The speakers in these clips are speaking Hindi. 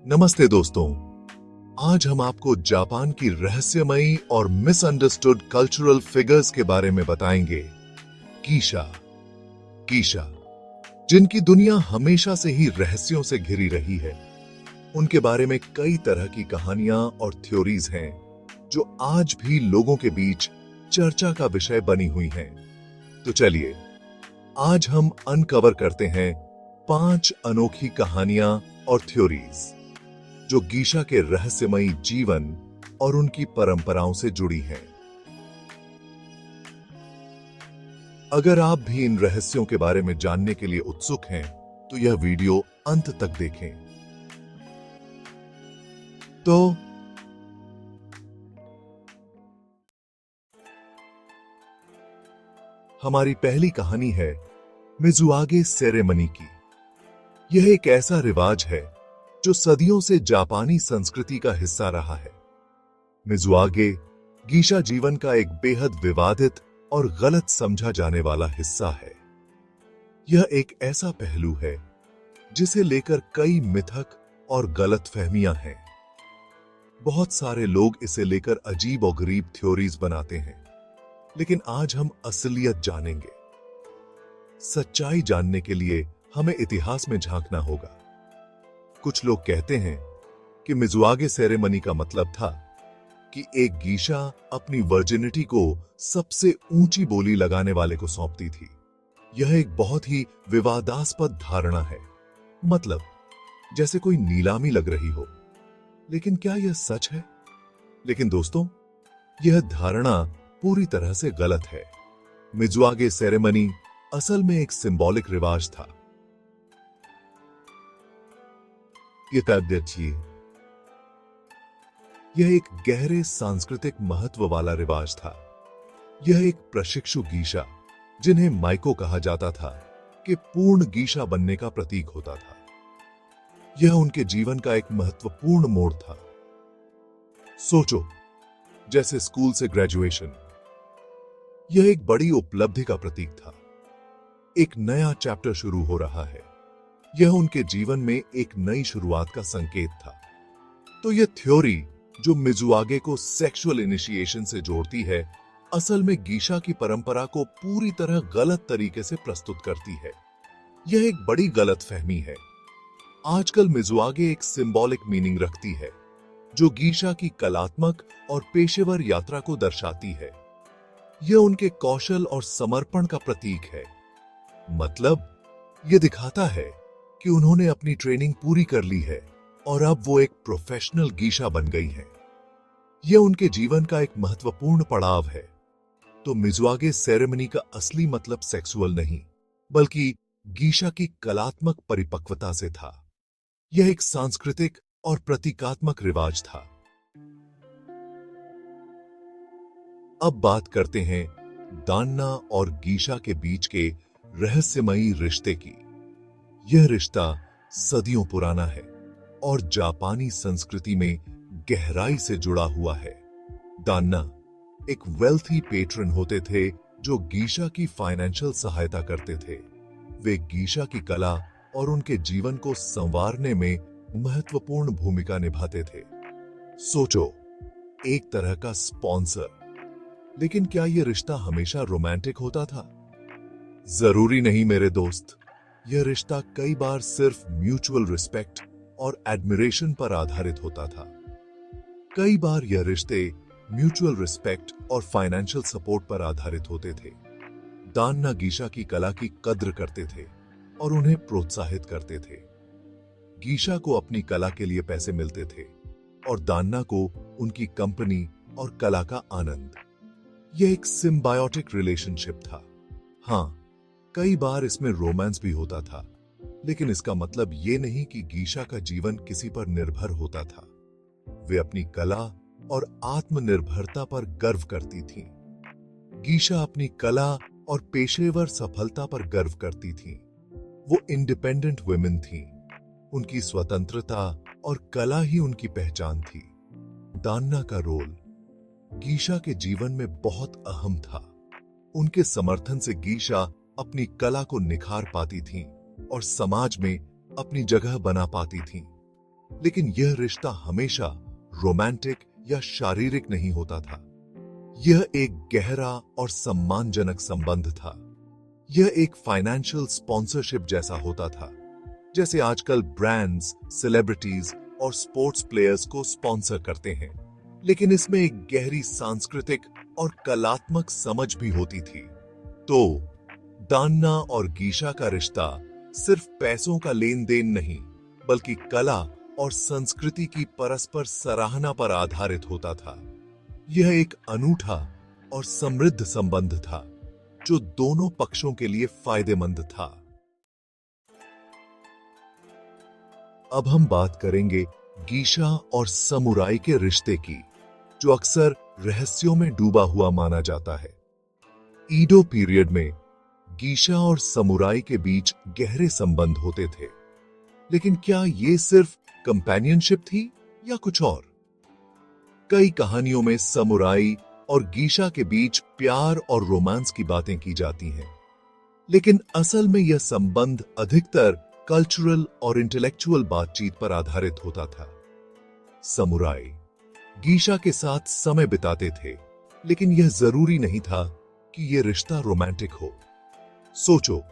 नमस्ते दोस्तों। आज हम आपको जापान की रहस्यमयी और मिसअंडरस्टूड कल्चरल फिगर्स के बारे में बताएंगे। कीशा कीशा जिनकी दुनिया हमेशा से ही रहस्यों से घिरी रही है। उनके बारे में कई तरह की कहानियां और थ्योरीज हैं जो आज भी लोगों के बीच चर्चा का विषय बनी हुई हैं। तो चलिए आज हम अनकवर करते हैं 5 अनोखी कहानियां और थ्योरीज जो गीशा के रहस्यमयी जीवन और उनकी परंपराओं से जुड़ी हैं। अगर आप भी इन रहस्यों के बारे में जानने के लिए उत्सुक हैं, तो यह वीडियो अंत तक देखें। तो हमारी पहली कहानी है मिजुआगे सेरेमनी की। यह एक ऐसा रिवाज है जो सदियों से जापानी संस्कृति का हिस्सा रहा है। मिजुआगे गीशा जीवन का एक बेहद विवादित और गलत समझा जाने वाला हिस्सा है। यह एक ऐसा पहलू है जिसे लेकर कई मिथक और गलतफहमियां हैं। बहुत सारे लोग इसे लेकर अजीब और गरीब थ्योरीज बनाते हैं, लेकिन आज हम असलियत जानेंगे। सच्चाई जानने के लिए हमें इतिहास में झांकना होगा। कुछ लोग कहते हैं कि मिजुआगे सेरेमनी का मतलब था कि एक गीशा अपनी वर्जिनिटी को सबसे ऊंची बोली लगाने वाले को सौंपती थी। यह एक बहुत ही विवादास्पद धारणा है, मतलब जैसे कोई नीलामी लग रही हो। लेकिन क्या यह सच है? लेकिन दोस्तों, यह धारणा पूरी तरह से गलत है। मिजुआगे सेरेमनी असल में एक सिंबॉलिक रिवाज था। यह एक गहरे सांस्कृतिक महत्व वाला रिवाज था। यह एक प्रशिक्षु गीशा, जिन्हें माइको कहा जाता था, के पूर्ण गीशा बनने का प्रतीक होता था। यह उनके जीवन का एक महत्वपूर्ण मोड़ था। सोचो, जैसे स्कूल से ग्रेजुएशन। यह एक बड़ी उपलब्धि का प्रतीक था। एक नया चैप्टर शुरू हो रहा है। यह उनके जीवन में एक नई शुरुआत का संकेत था। तो यह थ्योरी जो मिजुआगे को सेक्सुअल इनिशिएशन से जोड़ती है, असल में गीशा की परंपरा को पूरी तरह गलत तरीके से प्रस्तुत करती है। यह एक बड़ी गलतफहमी है। आजकल मिजुआगे एक सिंबॉलिक मीनिंग रखती है जो गीशा की कलात्मक और पेशेवर यात्रा को दर्शाती है। यह उनके कौशल और समर्पण का प्रतीक है। मतलब यह दिखाता है कि उन्होंने अपनी ट्रेनिंग पूरी कर ली है और अब वो एक प्रोफेशनल गीशा बन गई हैं। यह उनके जीवन का एक महत्वपूर्ण पड़ाव है। तो मिजुआगे सेरेमनी का असली मतलब सेक्सुअल नहीं, बल्कि गीशा की कलात्मक परिपक्वता से था। यह एक सांस्कृतिक और प्रतीकात्मक रिवाज था। अब बात करते हैं दान्ना और गीशा के बीच के रहस्यमयी रिश्ते की। यह रिश्ता सदियों पुराना है और जापानी संस्कृति में गहराई से जुड़ा हुआ है। दान्ना एक वेल्थी पेट्रन होते थे जो गीशा की फाइनेंशियल सहायता करते थे। वे गीशा की कला और उनके जीवन को संवारने में महत्वपूर्ण भूमिका निभाते थे। सोचो, एक तरह का स्पॉन्सर। लेकिन क्या यह रिश्ता हमेशा रोमांटिक होता था? जरूरी नहीं मेरे दोस्त। यह रिश्ता कई बार सिर्फ म्यूचुअल रिस्पेक्ट और एडमिरेशन पर आधारित होता था। कई बार यह रिश्ते म्यूचुअल रिस्पेक्ट और फाइनेंशियल सपोर्ट पर आधारित होते थे। दान्ना गीशा की कला की कद्र करते थे और उन्हें प्रोत्साहित करते थे। गीशा को अपनी कला के लिए पैसे मिलते थे और दान्ना को उनकी कंपनी और कला का आनंद। यह एक सिम्बायोटिक रिलेशनशिप था। हाँ, कई बार इसमें रोमांस भी होता था, लेकिन इसका मतलब यह नहीं कि गीशा का जीवन किसी पर निर्भर होता था। वे अपनी कला और आत्मनिर्भरता पर गर्व करती थीं। गीशा अपनी कला और पेशेवर सफलता पर गर्व करती थीं। वो इंडिपेंडेंट वुमेन थीं। उनकी स्वतंत्रता और कला ही उनकी पहचान थी। दान्ना का रोल गीशा के जीवन में बहुत अहम था। उनके समर्थन से गीशा अपनी कला को निखार पाती थीं और समाज में अपनी जगह बना पाती थीं। लेकिन यह रिश्ता हमेशा रोमांटिक या शारीरिक नहीं होता था। यह एक गहरा और सम्मानजनक संबंध था। यह एक फाइनेंशियल स्पॉन्सरशिप जैसा होता था, जैसे आजकल ब्रांड्स, सेलिब्रिटीज और स्पोर्ट्स प्लेयर्स को स्पॉन्सर करते हैं। लेकिन इसमें एक गहरी सांस्कृतिक और कलात्मक समझ भी होती थी। तो दान्ना और गीशा का रिश्ता सिर्फ पैसों का लेन देन नहीं, बल्कि कला और संस्कृति की परस्पर सराहना पर आधारित होता था। यह एक अनूठा और समृद्ध संबंध था, जो दोनों पक्षों के लिए फायदेमंद था। अब हम बात करेंगे गीशा और समुराई के रिश्ते की, जो अक्सर रहस्यों में डूबा हुआ माना जाता है। ईडो पीरियड में गीशा और समुराई के बीच गहरे संबंध होते थे, लेकिन क्या ये सिर्फ कंपेनियनशिप थी या कुछ और? कई कहानियों में समुराई और गीशा के बीच प्यार और रोमांस की बातें की जाती हैं, लेकिन असल में यह संबंध अधिकतर कल्चरल और इंटेलेक्चुअल बातचीत पर आधारित होता था। समुराई गीशा के साथ समय बिताते थे, लेकिन यह जरूरी नहीं था कि यह रिश्ता रोमांटिक हो। सोचो,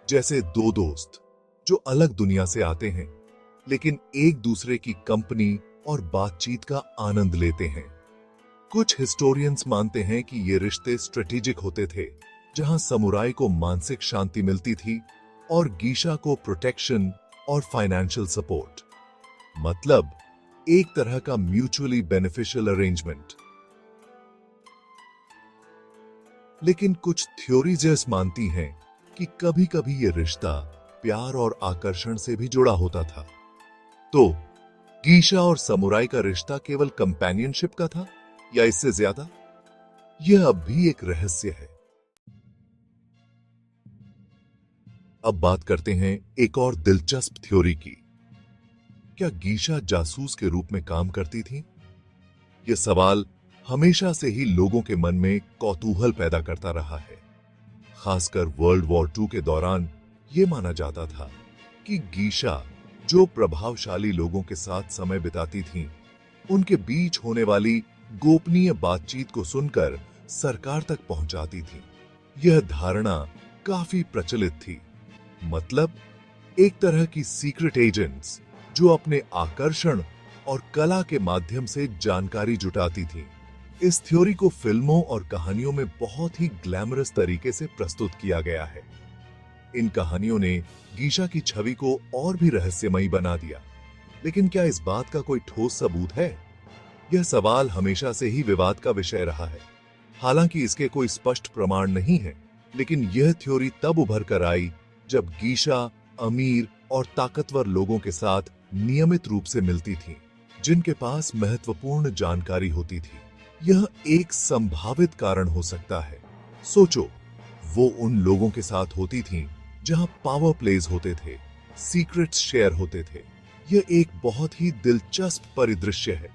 जैसे दो दोस्त जो अलग दुनिया से आते हैं, लेकिन एक दूसरे की कंपनी और बातचीत का आनंद लेते हैं। कुछ हिस्टोरियंस मानते हैं कि ये रिश्ते स्ट्रेटेजिक होते थे, जहां समुराई को मानसिक शांति मिलती थी और गीशा को प्रोटेक्शन और फाइनेंशियल सपोर्ट। मतलब एक तरह का म्यूचुअली बेनिफिशियल अरेंजमेंट। लेकिन कुछ थ्योरीजर्स मानती हैं कि कभी-कभी ये रिश्ता प्यार और आकर्षण से भी जुड़ा होता था। तो गीशा और समुराई का रिश्ता केवल कंपेनियनशिप का था या इससे ज्यादा? यह अब भी एक रहस्य है। अब बात करते हैं एक और दिलचस्प थ्योरी की। क्या गीशा जासूस के रूप में काम करती थी? यह सवाल हमेशा से ही लोगों के मन में कौतूहल पैदा करता रहा है। खासकर वर्ल्ड वॉर 2 के दौरान यह माना जाता था कि गीशा, जो प्रभावशाली लोगों के साथ समय बिताती थीं, उनके बीच होने वाली गोपनीय बातचीत को सुनकर सरकार तक पहुंचाती थीं। यह धारणा काफी प्रचलित थी। मतलब एक तरह की सीक्रेट एजेंट्स जो अपने आकर्षण और कला के माध्यम से जानकारी जुटाती थीं। इस थ्योरी को फिल्मों और कहानियों में बहुत ही ग्लैमरस तरीके से प्रस्तुत किया गया है। इन कहानियों ने गीशा की छवि को और भी रहस्यमयी बना दिया। लेकिन क्या इस बात का कोई ठोस सबूत है? यह सवाल हमेशा से ही विवाद का विषय रहा है। हालांकि इसके कोई स्पष्ट प्रमाण नहीं है, लेकिन यह थ्योरी तब उभर कर आई जब गीशा अमीर और ताकतवर लोगों के साथ नियमित रूप से मिलती थी, जिनके पास महत्वपूर्ण जानकारी होती थी। यह एक संभावित कारण हो सकता है। सोचो, वो उन लोगों के साथ होती थीं जहां पावर प्लेज होते थे, सीक्रेट्स शेयर होते थे। यह एक बहुत ही दिलचस्प परिदृश्य है।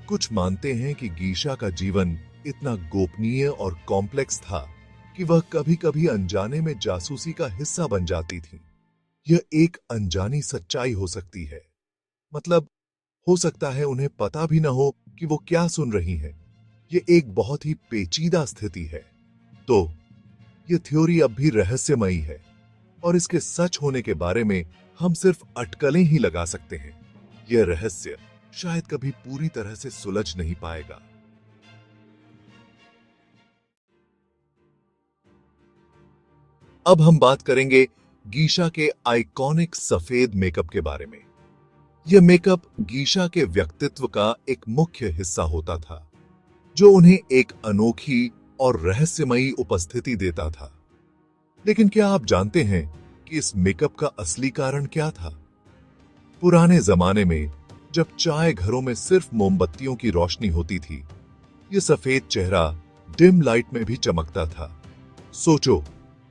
कुछ मानते हैं कि गीशा का जीवन इतना गोपनीय और कॉम्प्लेक्स था कि वह कभी-कभी अनजाने में जासूसी का हिस्सा बन जाती थी। यह एक अनजानी सच्चाई हो सकती है। मतलब हो सकता है उन्हें पता भी न हो कि वो क्या सुन रही हैं। यह एक बहुत ही पेचीदा स्थिति है। तो यह थ्योरी अब भी रहस्यमयी है और इसके सच होने के बारे में हम सिर्फ अटकलें ही लगा सकते हैं। यह रहस्य शायद कभी पूरी तरह से सुलझ नहीं पाएगा। अब हम बात करेंगे गीशा के आइकॉनिक सफेद मेकअप के बारे में। यह मेकअप गीशा के व्यक्तित्व का एक मुख्य हिस्सा होता था, जो उन्हें एक अनोखी और रहस्यमयी उपस्थिति देता था। लेकिन क्या आप जानते हैं कि इस मेकअप का असली कारण क्या था? पुराने जमाने में जब चाय घरों में सिर्फ मोमबत्तियों की रोशनी होती थी, यह सफेद चेहरा डिम लाइट में भी चमकता था। सोचो,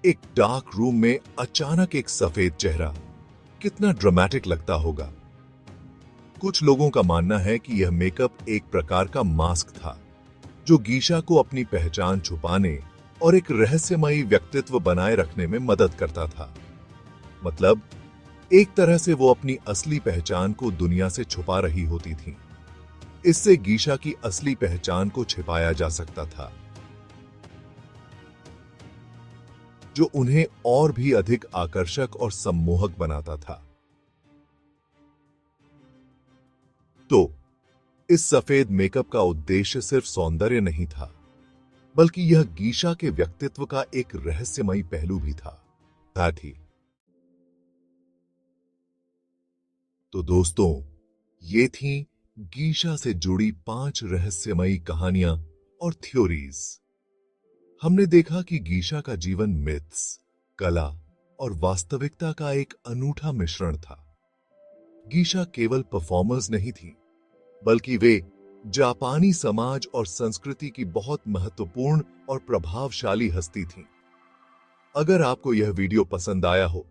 एक डार्क रूम में अचानक एक सफेद चेहरा, कितना ड्रामेटिक लगता होगा। कुछ लोगों का मानना है कि यह मेकअप एक प्रकार का मास्क था, जो गीशा को अपनी पहचान छुपाने और एक रहस्यमयी व्यक्तित्व बनाए रखने में मदद करता था। मतलब एक तरह से वो अपनी असली पहचान को दुनिया से छुपा रही होती थीं। इससे गीशा की असली पहचान को छिपाया जा सकता था, जो उन्हें और भी अधिक आकर्षक और सम्मोहक बनाता था। तो इस सफेद मेकअप का उद्देश्य सिर्फ सौंदर्य नहीं था, बल्कि यह गीशा के व्यक्तित्व का एक रहस्यमयी पहलू भी था। साथ ही तो दोस्तों, ये थी गीशा से जुड़ी 5 रहस्यमयी कहानियां और थ्योरीज। हमने देखा कि गीशा का जीवन मिथ्स, कला और वास्तविकता का एक अनूठा मिश्रण था। गीशा केवल परफॉर्मर्स नहीं थी, बल्कि वे जापानी समाज और संस्कृति की बहुत महत्वपूर्ण और प्रभावशाली हस्ती थीं। अगर आपको यह वीडियो पसंद आया हो,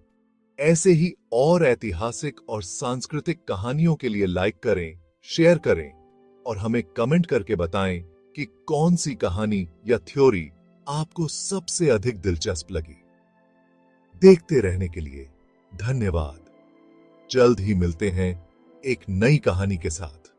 ऐसे ही और ऐतिहासिक और सांस्कृतिक कहानियों के लिए लाइक करें, शेयर करें और हमें कमेंट करके बताएं कि कौन सी कहानी या थ्योरी आपको सबसे अधिक दिलचस्प लगी। देखते रहने के लिए धन्यवाद। जल्द ही मिलते हैं एक नई कहानी के साथ।